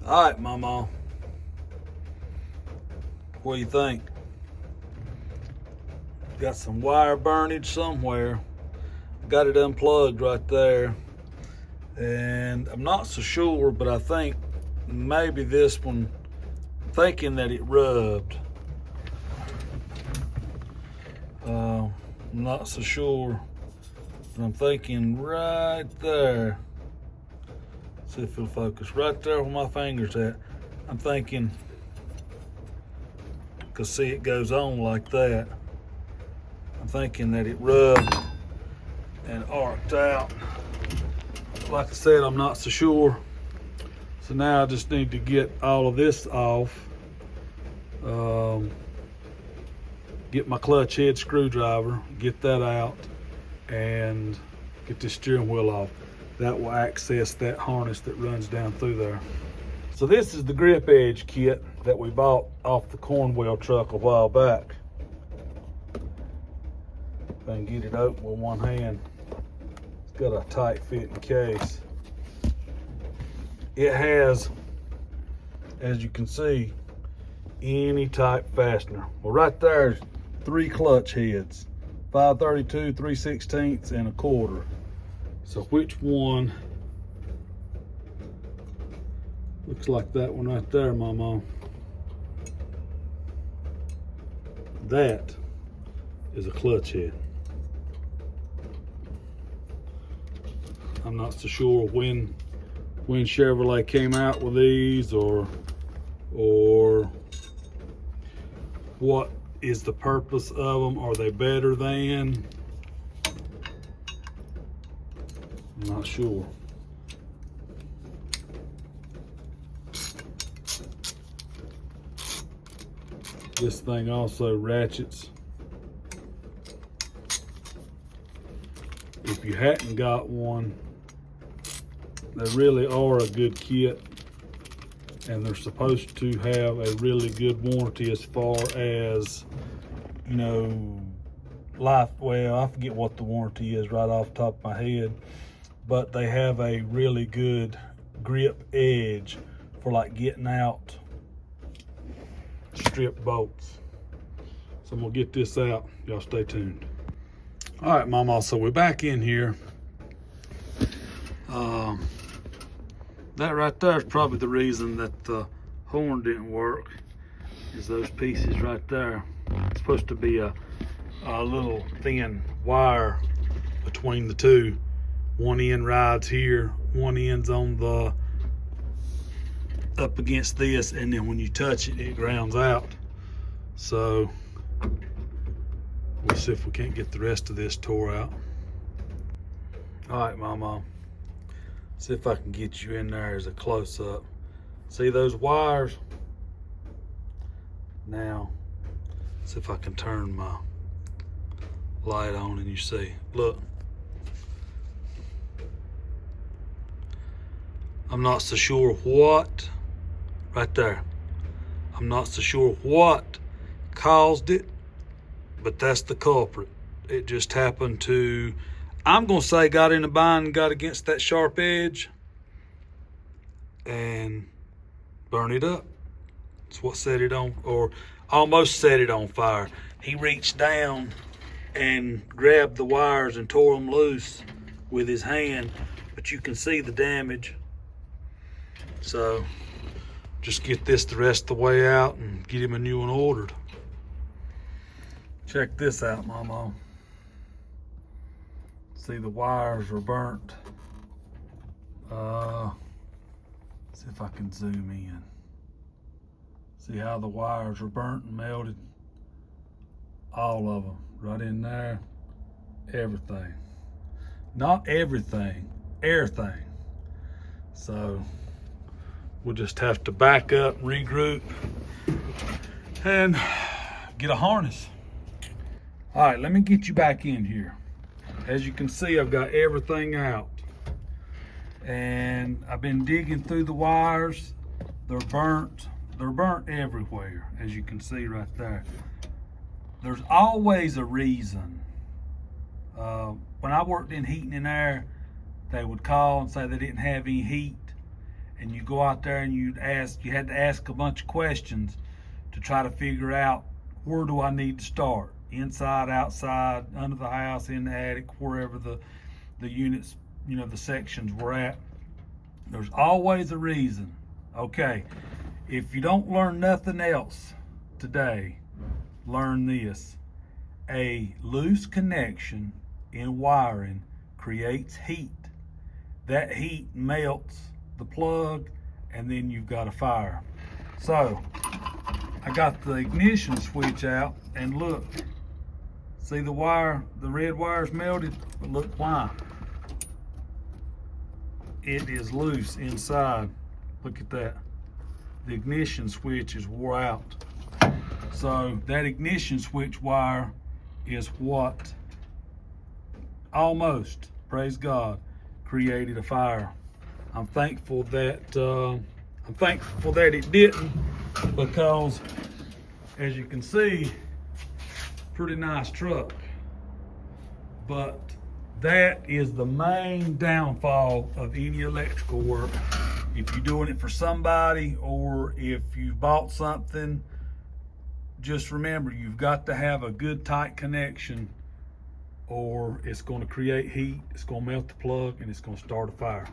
All right, Mama. What do you think? Got some wire burnage somewhere. Got it unplugged right there. And I'm not so sure, but I think maybe this one, I'm thinking that it rubbed. I'm not so sure, but I'm thinking right there. See if it'll focus. Right there where my finger's at. I'm thinking, because see it goes on like that. I'm thinking that it rubbed and arced out. Like I said, I'm not so sure. So now I just need to get all of this off. Get my clutch head screwdriver, get that out, and get the steering wheel off. That will access that harness that runs down through there. So this is the grip edge kit that we bought off the Cornwell truck a while back. If I can get it open with one hand. It's got a tight fitting case. It has, as you can see, any type fastener. Well, right there's 3 clutch heads, 532, 3/16, and a 1/4. So which one? Looks like that one right there, Mama. That is a clutch head. I'm not so sure when Chevrolet came out with these or what is the purpose of them. Are they better than? I'm not sure. This thing also ratchets. If you hadn't got one, they really are a good kit, and they're supposed to have a really good warranty as far as, you know, life. Well, I forget what the warranty is right off the top of my head, but they have a really good grip edge for like getting out strip bolts. So I'm gonna get this out. Y'all stay tuned. All right, Mama, so we're back in here. That right there is probably the reason that the horn didn't work, is those pieces right there. It's supposed to be a little thin wire between the two. One end rides here, one end's on the up against this, and then when you touch it, it grounds out. So we'll see if we can't get the rest of this tore out. All right, Mama. See if I can get you in there as a close-up. See those wires? Now, see if I can turn my light on and you see. Look. I'm not so sure what, right there. I'm not so sure what caused it, but that's the culprit. It just happened to, I'm gonna say, got in a bind and got against that sharp edge and burned it up. That's what set it on, or almost set it on fire. He reached down and grabbed the wires and tore them loose with his hand, but you can see the damage. So just get this the rest of the way out and get him a new one ordered. Check this out, Mama. See, the wires are burnt. See if I can zoom in. See how the wires are burnt and melted? All of them, right in there. Everything. Not everything, everything. So we'll just have to back up, regroup, and get a harness. All right, let me get you back in here. As you can see, I've got everything out. And I've been digging through the wires. They're burnt. They're burnt everywhere, as you can see right there. There's always a reason. When I worked in heating and air, they would call and say they didn't have any heat. and you go out there and you had to ask a bunch of questions to try to figure out, where do I need to start? Inside, outside, under the house, in the attic, wherever the units, the sections were at. There's always a reason. Okay, if you don't learn nothing else today, learn this. A loose connection in wiring creates heat. That heat melts the plug, and then you've got a fire. So I got the ignition switch out, and look, see the wire, the red wire's melted, but look why. It is loose inside. Look at that. The ignition switch is wore out. So that ignition switch wire is what almost, praise God, created a fire. I'm thankful that it didn't, because as you can see, pretty nice truck. But that is the main downfall of any electrical work. If you're doing it for somebody, or if you bought something, just remember, you've got to have a good tight connection, or it's going to create heat, it's going to melt the plug, and it's going to start a fire.